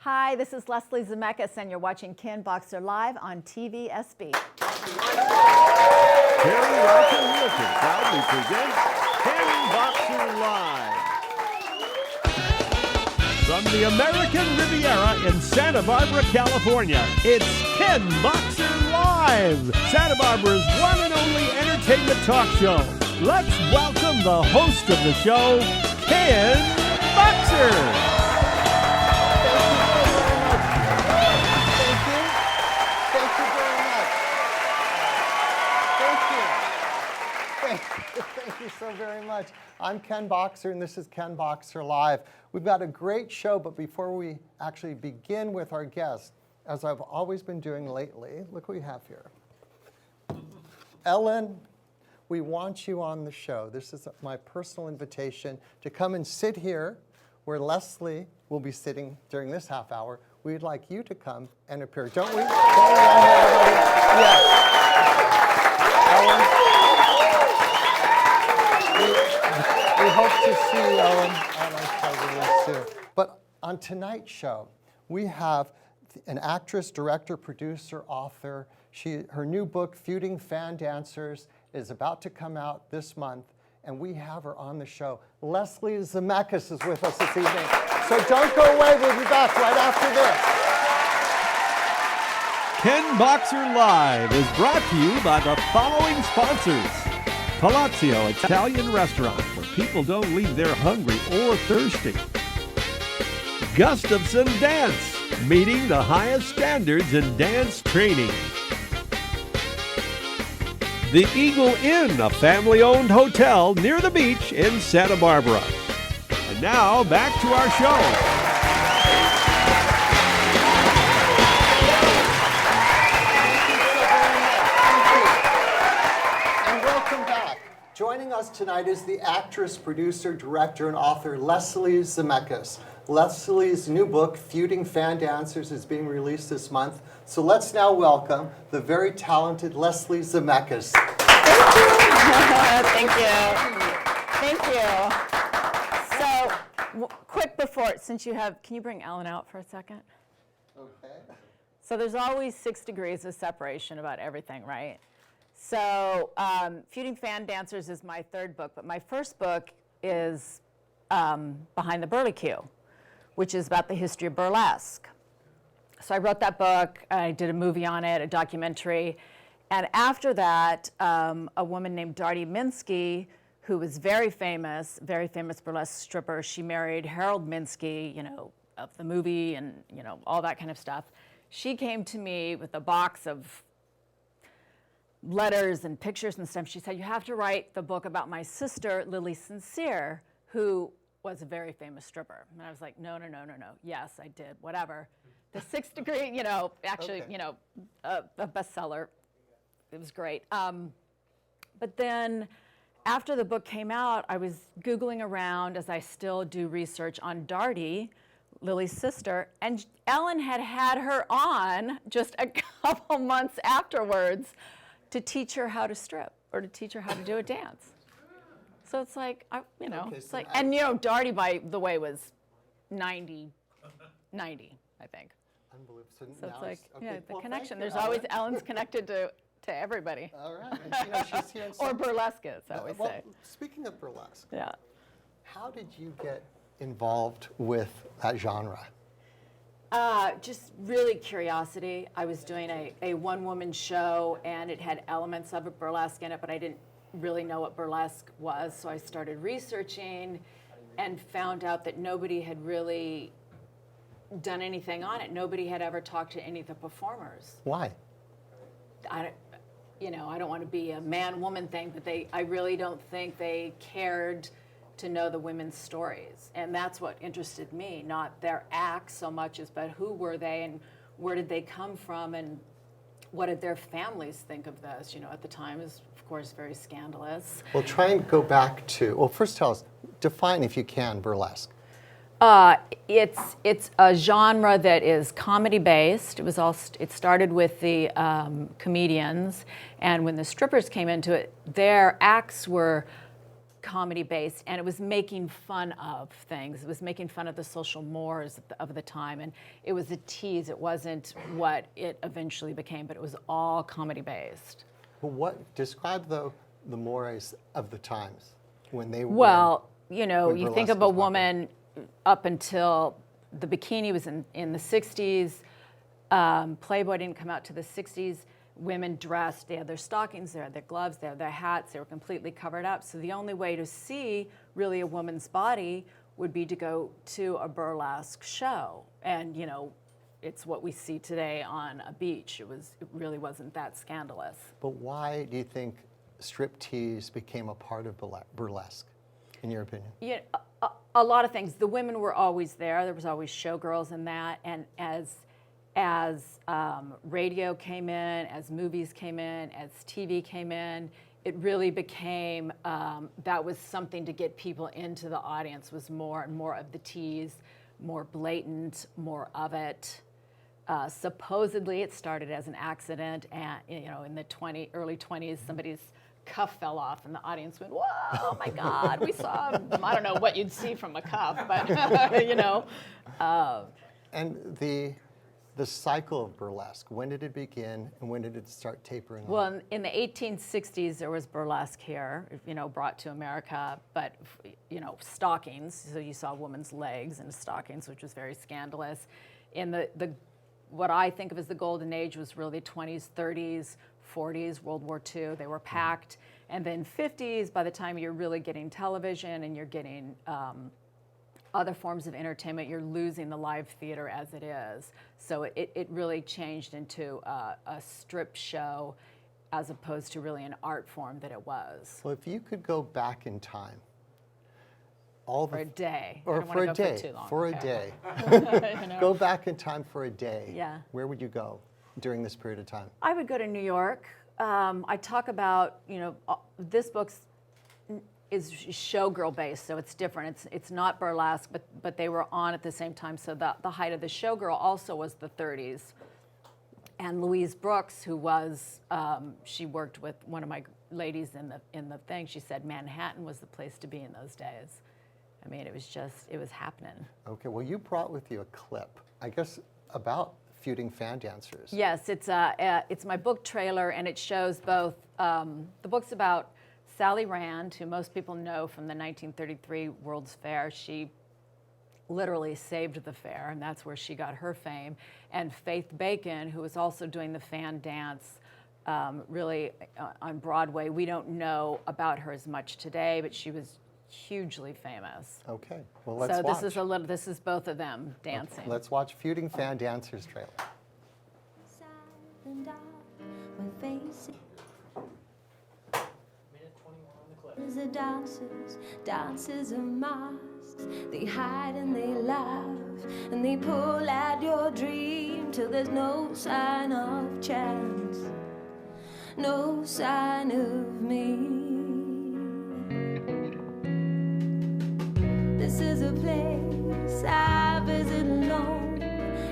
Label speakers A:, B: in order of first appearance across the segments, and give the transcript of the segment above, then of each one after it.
A: Hi, this is Leslie Zemeckis, and you're watching Ken Boxer Live on TVSB.
B: Carrie Fisher proudly presents Ken Boxer Live. From the American Riviera in Santa Barbara, California, it's Ken Boxer Live, Santa Barbara's one and only entertainment talk show. Let's welcome the host of the show, Ken Boxer.
C: Thank you so very much. I'm Ken Boxer, and this is Ken Boxer Live. We've got a great show, but before we actually begin with our guest, as I've always been doing lately, look what we have here. Ellen, we want you on the show. This is my personal invitation to come and sit here where Leslie will be sitting during this half hour. We'd like you to come and appear, don't we? Yes. Ellen. We hope to see you, Ellen, on our show soon. But on tonight's show, we have an actress, director, producer, author. Her new book, Feuding Fan Dancers, is about to come out this month, and we have her on the show. Leslie Zemeckis is with us this evening. So don't go away. We'll be back right after this.
B: Ken Boxer Live is brought to you by the following sponsors. Palazzo Italian Restaurant, where people don't leave there hungry or thirsty. Gustafson Dance, meeting the highest standards in dance training. The Eagle Inn, a family-owned hotel near the beach in Santa Barbara. And now, back to our show.
C: Joining us tonight is the actress, producer, director, and author Leslie Zemeckis. Leslie's new book, Feuding Fan Dancers, is being released this month. So let's now welcome the very talented Leslie Zemeckis.
A: Thank you. Thank you. So, quick before, since you have, can you bring Ellen out for a second?
C: Okay.
A: So there's always 6 degrees of separation about everything, right? So Feuding Fan Dancers is my 3rd book, but my first book is Behind the Burly Q, which is about the history of burlesque. So I wrote that book, I did a movie on it, a documentary, and after that, a woman named Darty Minsky, who was very famous burlesque stripper, she married Harold Minsky, you know, of the movie and, you know, all that kind of stuff. She came to me with a box of letters and pictures and stuff. She said, you have to write the book about my sister, Lily Sincere, who was a very famous stripper. And I was like, no. Yes, I did, whatever. The 6th degree, you know, actually, okay. You know, a bestseller. It was great. But then after the book came out, I was Googling around, as I still do research on Darty, Lily's sister, and Ellen had her on just a couple months afterwards to teach her how to strip or to teach her how to do a dance. So it's like, you know, okay, it's like, and you know, Darty, by the way, was 90, I think.
C: Unbelievable.
A: So it's like, okay. Yeah, the connection. There's always, Ellen's connected to everybody.
C: All right. And, you know, she's here in
A: or burlesque, as I always say.
C: Speaking of burlesque,
A: yeah.
C: How did you get involved with that genre?
A: Just really curiosity. I was doing a one-woman show, and it had elements of a burlesque in it, but I didn't really know what burlesque was, so I started researching and found out that nobody had really done anything on it. Nobody had ever talked to any of the performers.
C: Why?
A: I don't want to be a man-woman thing, but I really don't think they cared to know the women's stories. And that's what interested me, not their acts so much as, but who were they and where did they come from and what did their families think of this? You know, at the time it was, of course, very scandalous.
C: Well, try and go back to, well, first tell us, define, if you can, burlesque.
A: It's a genre that is comedy-based. It started with the comedians, and when the strippers came into it, their acts were comedy based, and it was making fun of things. It was making fun of the social mores of the time, and it was a tease. It wasn't what it eventually became, but it was all comedy based.
C: Well, describe the mores of the times when they were.
A: Well, you know,
C: when
A: you
C: burlesque
A: think of a
C: was popular.
A: woman up until the bikini was in the 60s. Playboy didn't come out to the 60s. Women dressed, they had their stockings, they had their gloves, they had their hats, they were completely covered up. So the only way to see really a woman's body would be to go to a burlesque show. And, you know, it's what we see today on a beach. It really wasn't that scandalous.
C: But why do you think striptease became a part of burlesque, in your opinion?
A: Yeah, a lot of things. The women were always there. There was always showgirls in that. And as radio came in, as movies came in, as TV came in, it really became, that was something to get people into the audience, was more and more of the tease, more blatant, more of it. Supposedly it started as an accident, and you know, in the early 20s, somebody's cuff fell off and the audience went, whoa, oh my God, we saw, I don't know what you'd see from a cuff, but you know.
C: And the cycle of burlesque, when did it begin and when did it start tapering off?
A: Well, in the 1860s, there was burlesque here, you know, brought to America, but, you know, stockings. So you saw a woman's legs in stockings, which was very scandalous. In what I think of as the golden age was really 20s, 30s, 40s, World War II. They were packed. And then 50s, by the time you're really getting television and you're getting other forms of entertainment, you're losing the live theater as it is. So it really changed into a strip show as opposed to really an art form that it was.
C: Well, if you could go back in time,
A: For a day.
C: Or
A: I don't
C: for a
A: wanna go
C: day.
A: For too long.
C: For a
A: Okay.
C: day.
A: You know?
C: Go back in time for a day.
A: Yeah.
C: Where would you go during this period of time?
A: I would go to New York. I talk about, you know, this book is showgirl based, so it's different. It's not burlesque, but they were on at the same time. So the height of the showgirl also was the 30s. And Louise Brooks, who was, she worked with one of my ladies in the thing. She said Manhattan was the place to be in those days. I mean, it was happening.
C: Okay, well, you brought with you a clip, I guess, about Feuding Fan Dancers.
A: Yes, it's my book trailer, and it shows both, the book's about Sally Rand, who most people know from the 1933 World's Fair. She literally saved the fair, and that's where she got her fame. And Faith Bacon, who was also doing the fan dance really on Broadway. We don't know about her as much today, but she was hugely famous.
C: Okay, well, let's
A: so
C: watch.
A: this is both of them dancing.
C: Okay, let's watch Feuding Fan Dancers trailer.
D: And dark, with faces. The dancers of masks. They hide and they laugh, and they pull at your dream till there's no sign of chance, no sign of me. This is a place I visit alone.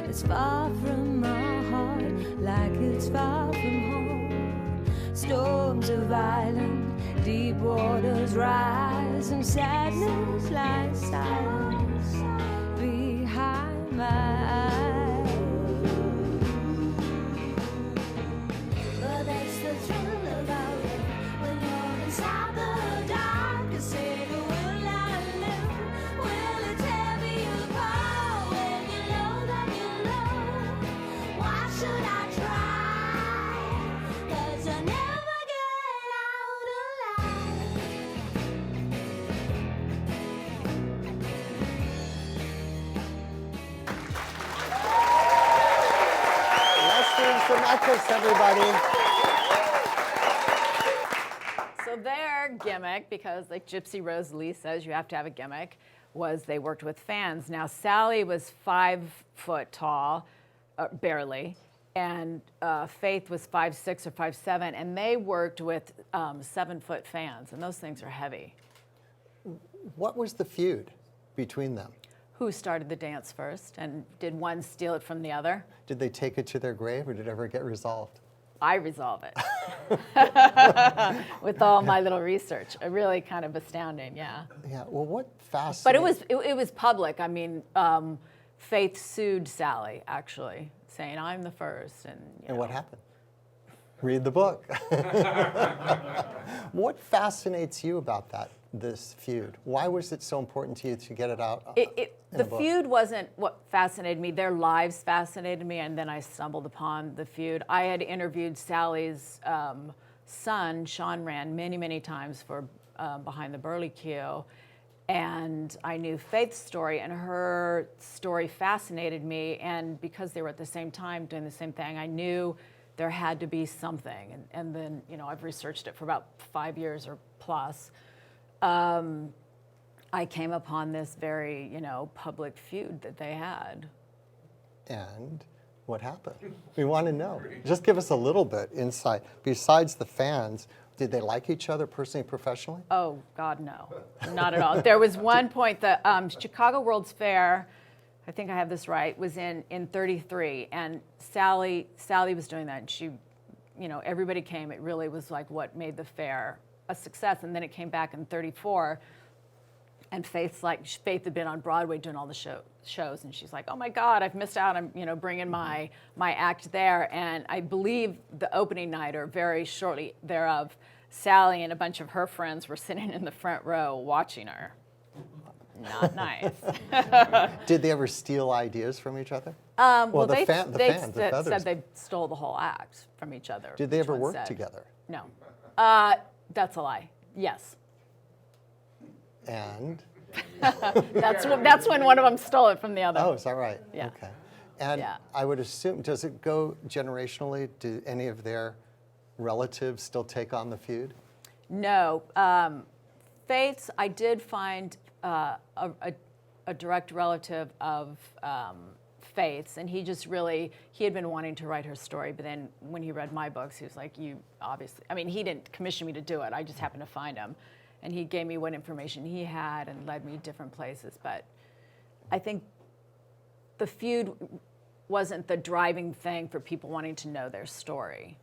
D: It's far from my heart, like it's far from home. Storms of violence, deep waters rise, and sadness lies silence behind my eyes. But that's the thrill about it, when you're inside the darkest city. Will I live? Will it tear me apart? When you know that you know, why should I try? 'Cause I never get out alive.
C: Leslie Zemeckis, everybody.
A: So their gimmick, because like Gypsy Rose Lee says, you have to have a gimmick, was they worked with fans. Now Sally was 5 foot tall, barely, and Faith was 5'6" or 5'7", and they worked with 7-foot fans, and those things are heavy.
C: What was the feud between them?
A: Who started the dance first, and did one steal it from the other?
C: Did they take it to their grave, or did it ever get resolved?
A: I resolve it with all my little research. Really kind of astounding, yeah.
C: Yeah. Well, what fascinates?
A: But it was public. I mean, Faith sued Sally actually, saying I'm the first, and you
C: And
A: know.
C: what happened? Read the book. What fascinates you about this feud? Why was it so important to you to get it out?
A: The feud wasn't what fascinated me. Their lives fascinated me, and then I stumbled upon the feud. I had interviewed Sally's son, Sean Rand, many, many times for Behind the Burly Q, and I knew Faith's story, and her story fascinated me, and because they were at the same time doing the same thing, I knew there had to be something, and then, you know, I've researched it for about 5 years or plus. I came upon this very, you know, public feud that they had.
C: And what happened? We want to know. Just give us a little bit insight. Besides the fans, did they like each other personally, professionally?
A: Oh, God, no, not at all. There was one point, the Chicago World's Fair, I think I have this right, was in 33, and Sally was doing that, and she, you know, everybody came. It really was like what made the fair a success, and then it came back in 34, and Faith had been on Broadway doing all the shows, and she's like, oh my God, I've missed out on, you know, bringing my act there, and I believe the opening night, or very shortly thereof, Sally and a bunch of her friends were sitting in the front row watching her. Not nice.
C: Did they ever steal ideas from each other?
A: Well,
C: the
A: they
C: fans, the others.
A: said they stole the whole act from each other.
C: Did they
A: each
C: ever
A: one
C: work
A: said.
C: together?
A: No. That's a lie. Yes.
C: And?
A: That's when one of them stole it from the other.
C: Oh, is that right?
A: Yeah.
C: Okay. And
A: Yeah.
C: I would assume, does it go generationally? Do any of their relatives still take on the feud?
A: No. Faith's, I did find a direct relative of Faith's, and he had been wanting to write her story, but then when he read my books, he was like, you obviously, I mean, he didn't commission me to do it, I just happened to find him, and he gave me what information he had and led me different places, but I think the feud wasn't the driving thing for people wanting to know their story,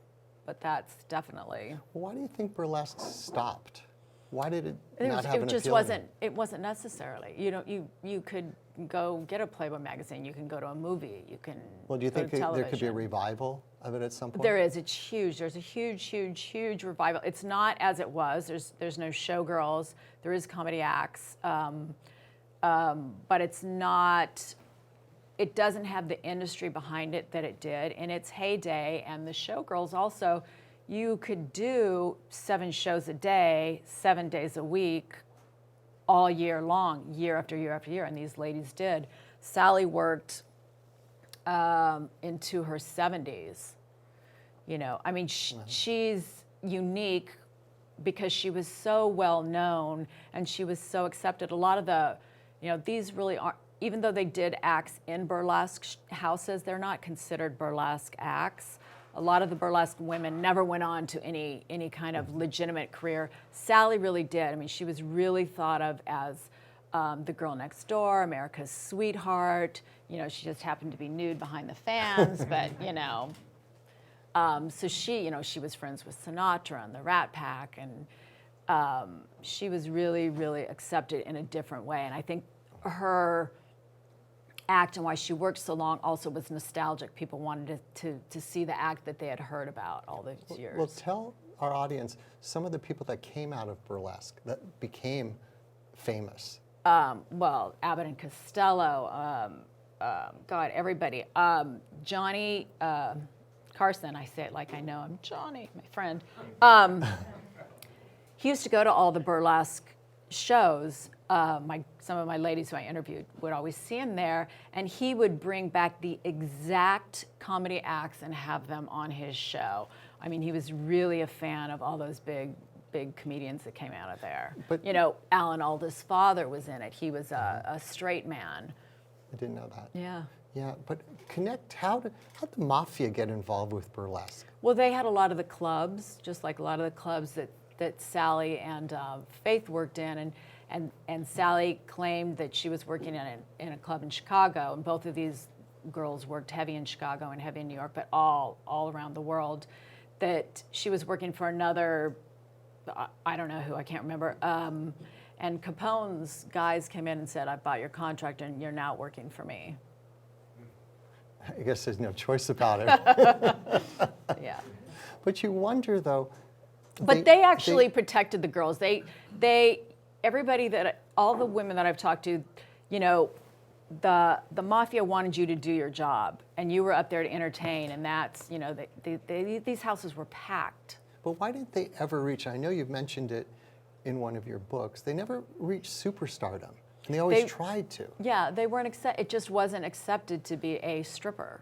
A: but that's definitely...
C: Why do you think burlesque stopped? Why did it
A: It
C: not have an
A: just
C: appeal anymore?
A: wasn't necessarily. You know, you could go get a Playboy magazine. You can go to a movie. You can.
C: Well, do you
A: go
C: think
A: to
C: there could be a
A: television.
C: revival of it at some point?
A: There is. It's huge. There's a huge revival. It's not as it was. There's no showgirls. There is comedy acts, but it's not. It doesn't have the industry behind it that it did in its heyday. And the showgirls also. You could do 7 shows a day, 7 days a week, all year long, year after year after year, and these ladies did. Sally worked into her 70s. You know, I mean, she's unique because she was so well known and she was so accepted. A lot of the, you know, these really aren't, even though they did acts in burlesque houses, they're not considered burlesque acts. A lot of the burlesque women never went on to any kind of legitimate career. Sally really did. I mean, she was really thought of as the girl next door, America's sweetheart. You know, she just happened to be nude behind the fans, but, you know. So she, you know, she was friends with Sinatra and the Rat Pack, and she was really, really accepted in a different way. And I think her act and why she worked so long also was nostalgic. People wanted to see the act that they had heard about all these years.
C: Well, tell our audience some of the people that came out of burlesque that became famous.
A: Well, Abbott and Costello, God, everybody. Johnny Carson, I say it like I know him. Johnny, my friend. He used to go to all the burlesque shows. Some of my ladies who I interviewed would always see him there, and he would bring back the exact comedy acts and have them on his show. I mean, he was really a fan of all those big comedians that came out of there.
C: But,
A: you know, Alan Alda's father was in it. He was a straight man.
C: I didn't know that.
A: Yeah.
C: Yeah, but how did the mafia get involved with burlesque?
A: Well, they had a lot of the clubs, just like a lot of the clubs that Sally and Faith worked in, and Sally claimed that she was working in a club in Chicago, and both of these girls worked heavy in Chicago and heavy in New York, but all around the world. that she was working for another, I don't know who, I can't remember. And Capone's guys came in and said, I bought your contract and you're now working for me.
C: I guess there's no choice about it.
A: Yeah.
C: But you wonder, though.
A: But they actually protected the girls. Everybody all the women that I've talked to, you know, the mafia wanted you to do your job, and you were up there to entertain, and that's, you know, these houses were packed.
C: But why didn't they ever reach, I know you've mentioned it in one of your books, they never reached superstardom, and they always tried to.
A: Yeah, they weren't it just wasn't accepted to be a stripper.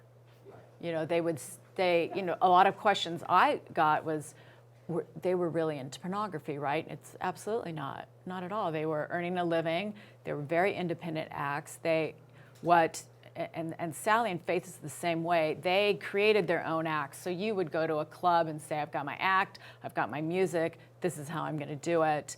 A: You know, you know, a lot of questions I got was, they were really into pornography, right? It's absolutely not at all. They were earning a living. They were very independent acts. And Sally and Faith is the same way. They created their own acts. So you would go to a club and say, I've got my act, I've got my music, this is how I'm gonna do it.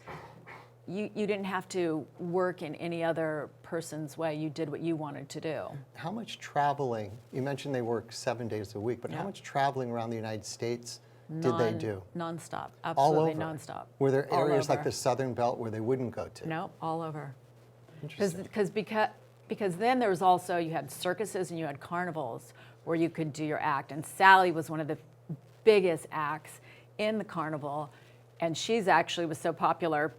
A: You didn't have to work in any other person's way. You did what you wanted to do.
C: How much traveling, you mentioned they work 7 days a week, but how much traveling around the United States did they do?
A: Nonstop,
C: All
A: absolutely
C: over?
A: nonstop.
C: Were there
A: All
C: areas like
A: over.
C: the Southern Belt where they wouldn't go to?
A: No, all over.
C: Interesting.
A: Because then there was also, you had circuses and you had carnivals where you could do your act. And Sally was one of the biggest acts in the carnival. And she's actually was so popular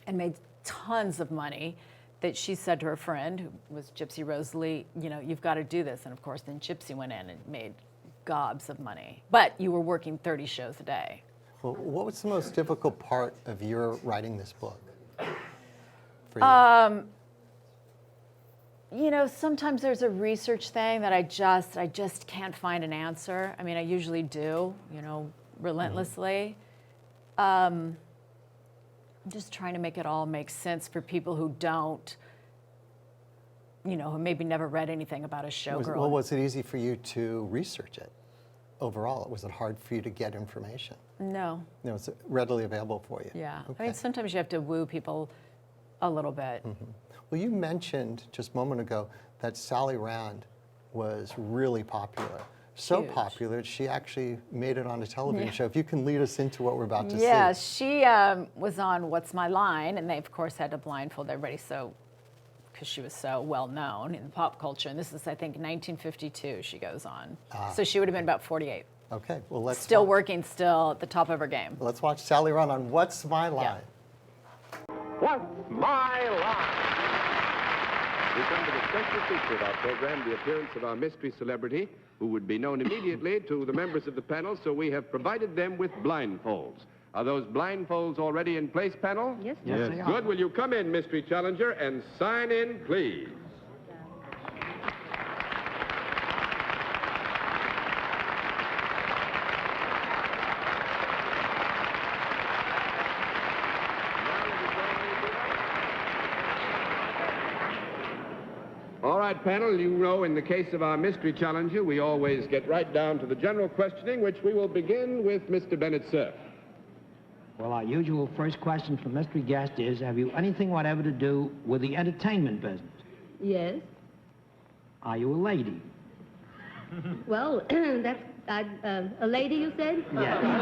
A: and made tons of money that she said to her friend, who was Gypsy Rose Lee, you know, you've got to do this. And of course, then Gypsy went in and made gobs of money. But you were working 30 shows a day.
C: Well, what was the most difficult part of your writing this book for you?
A: You know, sometimes there's a research thing that I just can't find an answer. I mean, I usually do, you know, relentlessly. I'm just trying to make it all make sense for people who don't, you know, who maybe never read anything about a showgirl.
C: Was it easy for you to research it overall? Was it hard for you to get information?
A: No.
C: No, it's readily available for you.
A: Yeah.
C: Okay.
A: I mean, sometimes you have to woo people a little bit.
C: Mm-hmm. Well, you mentioned just a moment ago that Sally Rand was really popular. So
A: Huge.
C: popular, she actually made it on a television show. If you can lead us into what we're about to
A: Yeah,
C: see.
A: she was on What's My Line, and they, of course, had to blindfold everybody because she was so well known in pop culture. And this is, I think, 1952 she goes on. So she would have been about 48.
C: Okay, well, let's
A: Still
C: watch.
A: working, still at the top of her game.
C: Let's watch Sally Rand on What's My Line.
A: Yeah.
E: What's My Line? We come to the special feature of our program, the appearance of our mystery celebrity, who would be known immediately to the members of the panel, so we have provided them with blindfolds. Are those blindfolds already in place, panel?
F: Yes,
E: Yes.
F: they are.
E: Good. Will you come in, mystery challenger, and sign in, please? All right, panel, you know in the case of our mystery challenger, we always get right down to the general questioning, which we will begin with Mr. Bennett Cerf.
F: Well, our usual first question from mystery guest is, have you anything whatever to do with the entertainment business?
G: Yes.
F: Are you a lady?
G: Well, that's a lady, you said?
F: Yes.
G: Well,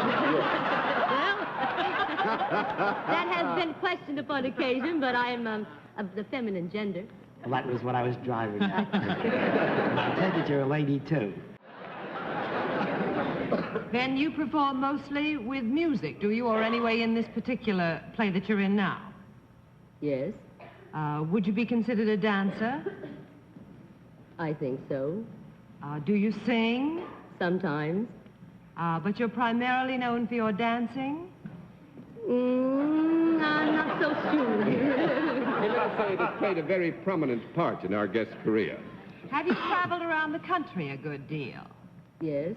G: that has been questioned upon occasion, but I am of the feminine gender.
F: Well, that was what I was driving at. I take it you're a lady, too.
H: Then you perform mostly with music, do you? Or anyway, in this particular play that you're in now?
G: Yes,
H: Would you be considered a dancer?
G: I think so.
H: Do you sing?
G: Sometimes.
H: But you're primarily known for your dancing?
G: I'm not so sure.
E: We must say it has played a very prominent part in our guest's career.
H: Have you traveled around the country a good deal?
G: Yes.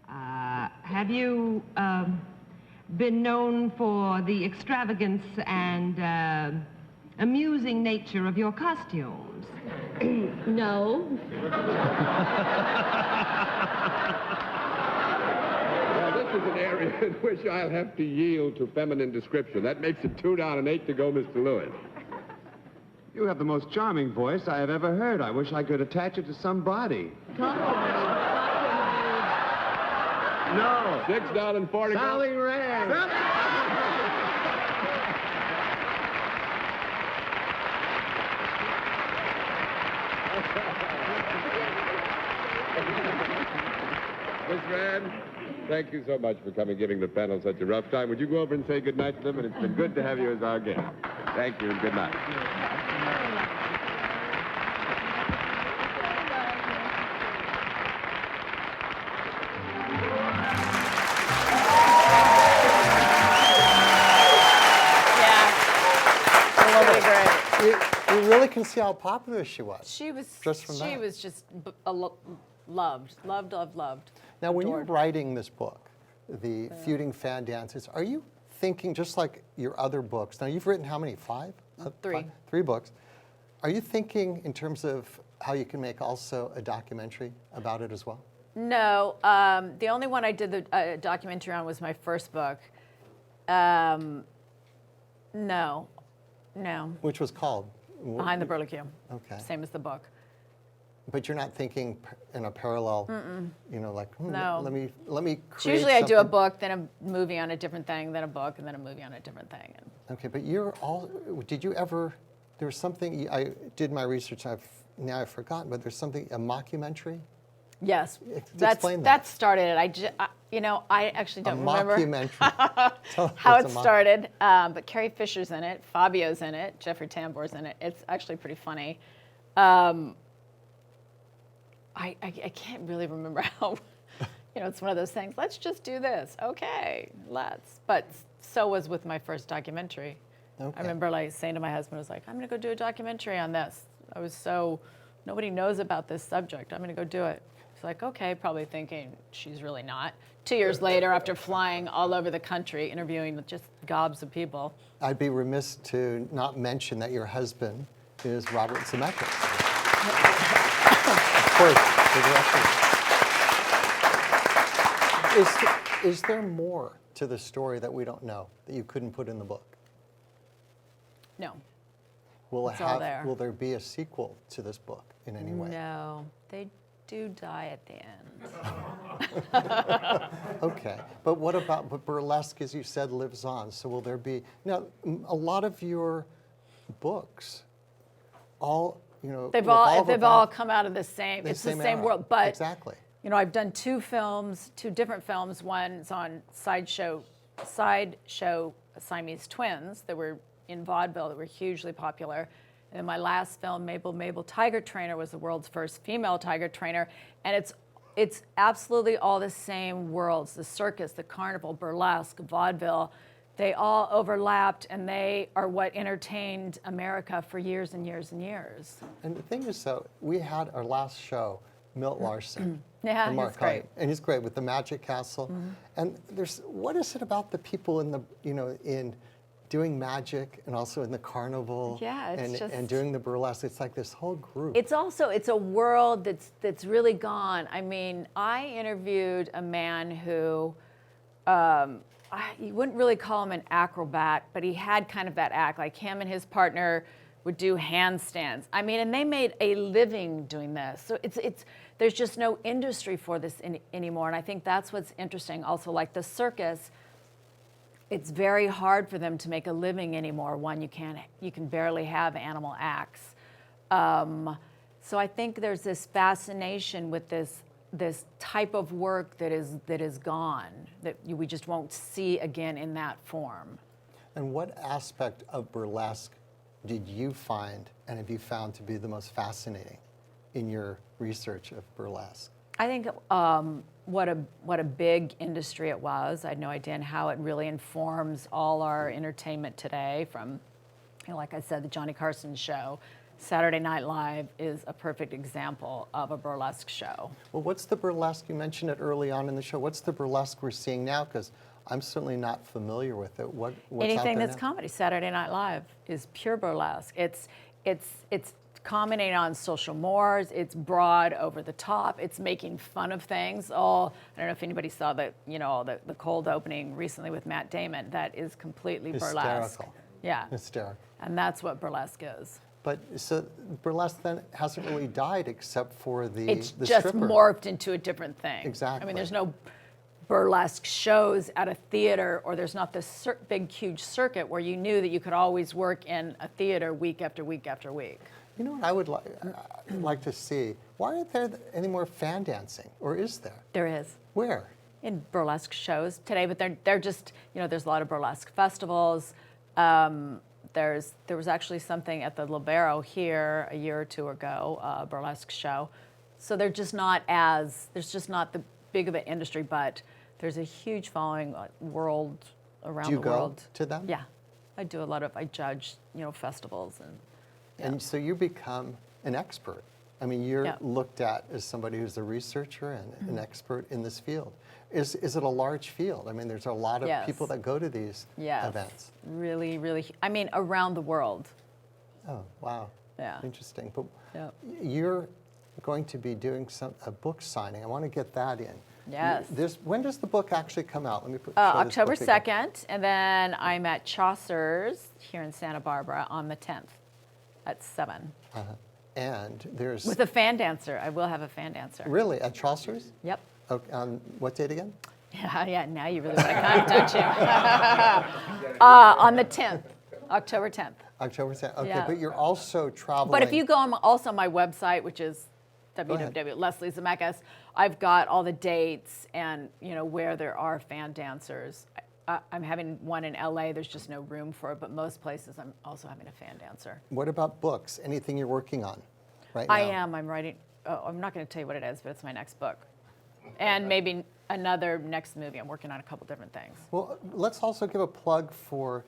H: Have you been known for the extravagance and amusing nature of your costumes?
G: No.
E: Well, this is an area in which I'll have to yield to feminine description. That makes it 2 down and 8 to go, Mr. Lewis.
I: You have the most charming voice I have ever heard. I wish I could attach it to some body.
G: Talk to me.
I: No.
E: $6.40.
I: Solid red.
E: Miss Rand, thank you so much for coming, giving the panel such a rough time. Would you go over and say goodnight to them? And it's been good to have you as our guest. Thank you and good night.
A: Yeah.
C: You really can see how popular she was.
A: She was
C: Just from
A: she
C: that.
A: was just loved.
C: Now, when you're
A: Adored.
C: writing this book, the Feuding Fan Dancers, are you thinking, just like your other books, now you've written how many, 5?
A: Three.
C: 3 books. Are you thinking in terms of how you can make also a documentary about it as well?
A: No, the only one I did the documentary on was my first book. No.
C: Which was called?
A: Behind the Burly Q.
C: Okay.
A: Same as the book.
C: But you're not thinking in a parallel, you know, like,
A: No.
C: let me create
A: Usually I do a
C: something.
A: book, then a movie on a different thing, then a book, and then a movie on a different thing.
C: Okay, but did you ever, there was something, I did my research, now I've forgotten, but there's something, a mockumentary?
A: Yes,
C: Explain
A: that started it. I actually don't remember
C: Mockumentary. Tell us
A: how it
C: what's a
A: started, but Carrie Fisher's in it, Fabio's in it, Jeffrey Tambor's in it. It's actually pretty funny. I can't really remember how, it's one of those things, let's just do this. Okay, let's. But so was with my first documentary.
C: Okay.
A: I remember saying to my husband, I was like, I'm going to go do a documentary on this. Nobody knows about this subject. I'm going to go do it. He's like, okay, probably thinking she's really not. 2 years later, after flying all over the country, interviewing just gobs of people.
C: I'd be remiss to not mention that your husband is Robert Zemeckis. Of course, the director. Is there more to the story that we don't know, that you couldn't put in the book?
A: No.
C: It's
A: all there.
C: Will there be a sequel to this book in any way?
A: No, they do die at the end.
C: Okay, but what about, but Burlesque, as you said, lives on, so will there be, now, a lot of your books,
A: They've all come out of the same, it's the same
C: era.
A: world, but
C: Exactly.
A: I've done 2 different films. One's on sideshow Siamese twins that were in vaudeville that were hugely popular. And then my last film, Mabel Tiger Trainer, was the world's first female tiger trainer. And it's absolutely all the same worlds, the circus, the carnival, burlesque, vaudeville. They all overlapped, and they are what entertained America for years and years and years.
C: And the thing is, though, we had our last show, Milt Larson.
A: Yeah,
C: from
A: he's
C: Mark
A: great.
C: Hyde, and he's great with the Magic Castle. And what is it about the people in doing magic and also in the carnival
A: Yeah, it's
C: and doing the burlesque? It's like this whole group.
A: It's a world that's really gone. I mean, I interviewed a man who, you wouldn't really call him an acrobat, but he had kind of that act. Like him and his partner would do handstands. I mean, and they made a living doing this. So there's just no industry for this anymore. And I think that's what's interesting. Also, like the circus, it's very hard for them to make a living anymore. One, you can barely have animal acts. So I think there's this fascination with this type of work that is gone, that we just won't see again in that form.
C: And what aspect of burlesque did you find and have you found to be the most fascinating in your research of burlesque?
A: I think what a big industry it was. I had no idea how it really informs all our entertainment today. From, like I said, the Johnny Carson show. Saturday Night Live is a perfect example of a burlesque show.
C: Well, what's the burlesque? You mentioned it early on in the show. What's the burlesque we're seeing now? Because I'm certainly not familiar with it. What's
A: Anything
C: out there
A: that's
C: now?
A: comedy. Saturday Night Live is pure burlesque. It's commenting on social mores. It's broad, over the top. It's making fun of things. I don't know if anybody saw the cold opening recently with Matt Damon. That is completely burlesque.
C: Hysterical.
A: Yeah.
C: Hysterical.
A: And that's what burlesque is.
C: But so burlesque then hasn't really died except for the
A: It's
C: the
A: just
C: stripper.
A: morphed into a different thing.
C: Exactly.
A: I mean, there's no burlesque shows at a theater, or there's not this big, huge circuit where you knew that you could always work in a theater week after week after week.
C: You know what I would like to see? Why aren't there any more fan dancing, or is there?
A: There is.
C: Where?
A: In burlesque shows today, but they're just, there's a lot of burlesque festivals. There was actually something at the Libero here a year or two ago, a burlesque show. So there's just not the big of an industry, but there's a huge following around the world.
C: Do you go to them?
A: Yeah, I do I judge, festivals and. Yeah.
C: And so you become an expert. I mean, you're looked at as somebody who's a researcher and an expert in this field. Is it a large field? I mean, there's a lot of people that go to these events.
A: Really, really. I mean, around the world.
C: Oh, wow.
A: Yeah.
C: Interesting. But you're going to be doing a book signing. I want to get that in.
A: Yes.
C: When does the book actually come out? Let me put
A: October 2nd, and then I'm at Chaucer's here in Santa Barbara on the 10th at 7.
C: And there's...
A: With a fan dancer. I will have a fan dancer.
C: Really? At Chaucer's?
A: Yep.
C: Okay, on what date again?
A: Yeah, now you really want to come, don't you? On the 10th, October 10th.
C: October 10th. Okay,
A: Yeah.
C: but you're also traveling...
A: But if you go also on my website, which is Leslie Zemeckis, I've got all the dates and, where there are fan dancers. I'm having one in LA, there's just no room for it, but most places I'm also having a fan dancer.
C: What about books? Anything you're working on right now?
A: I am. I'm writing, I'm not going to tell you what it is, but it's my next book. And maybe another next movie. I'm working on a couple different things.
C: Well, let's also give a plug for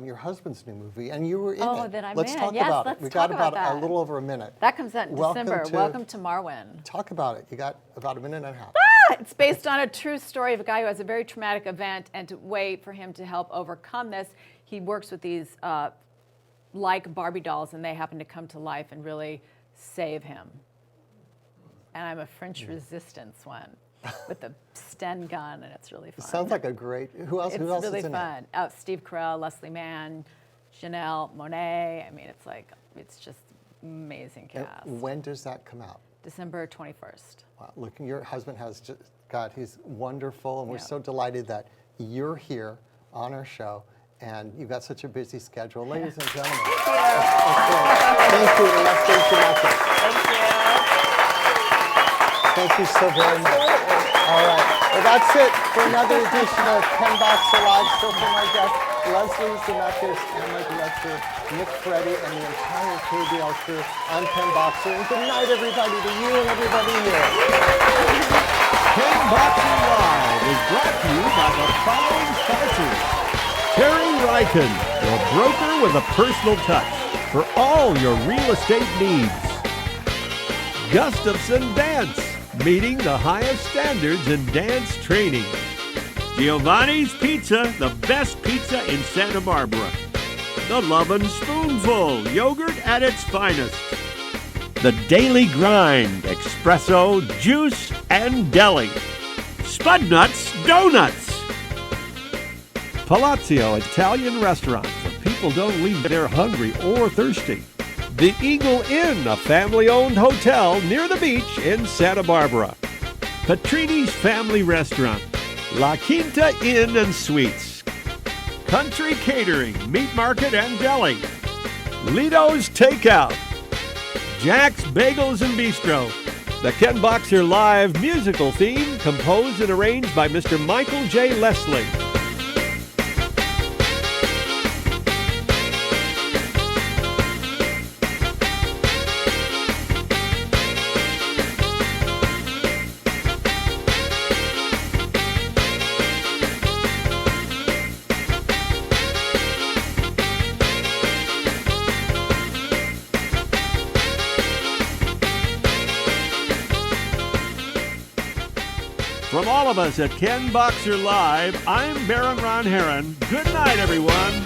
C: your husband's new movie, and you were in it.
A: Oh, that I'm
C: let's
A: in.
C: Talk
A: Yes,
C: about
A: let's
C: it. We
A: talk
C: got
A: about
C: about a
A: that.
C: little over a minute.
A: That comes out in December. Welcome to Marwin.
C: Talk about it. You got about a minute and a half.
A: It's based on a true story of a guy who has a very traumatic event, and to wait for him to help overcome this, he works with these like Barbie dolls, and they happen to come to life and really save him. And I'm a French resistance one with a Sten gun, and it's really fun.
C: Sounds like a great. Who else?
A: It's
C: Who else
A: really
C: is in
A: fun.
C: it?
A: Steve Carell, Leslie Mann, Janelle Monáe. I mean, it's just amazing cast.
C: When does that come out?
A: December 21st.
C: Wow, look, your husband has just, God, he's wonderful, and we're so delighted that you're here on our show, and you've got such a busy schedule. Ladies and gentlemen. Thank you, Leslie Zemeckis.
A: Thank you.
C: Thank you so very much. All right, well, that's it for another edition of Ken Boxer Live. So for my guests, Leslie Zemeckis, and my director, Nick Freddy, and the entire KBL crew, I'm Ken Boxer, and good night, everybody, to you and everybody here.
B: Ken Boxer Live is brought to you by the following sponsors. Terry Ryken, your broker with a personal touch for all your real estate needs. Gustafson Dance, meeting the highest standards in dance training. Giovanni's Pizza, the best pizza in Santa Barbara. The Lovin' Spoonful, yogurt at its finest. The Daily Grind, espresso, juice, and deli. Spudnuts Donuts. Palazzo Italian Restaurant, where people don't leave there hungry or thirsty. The Eagle Inn, a family-owned hotel near the beach in Santa Barbara. Petrini's Family Restaurant. La Quinta Inn and Suites. Country Catering, Meat Market and Deli. Lido's Takeout. Jack's Bagels and Bistro. The Ken Boxer Live musical theme composed and arranged by Mr. Michael J. Leslie. From all of us at Ken Boxer Live, I'm Baron Ron Heron. Good night, everyone.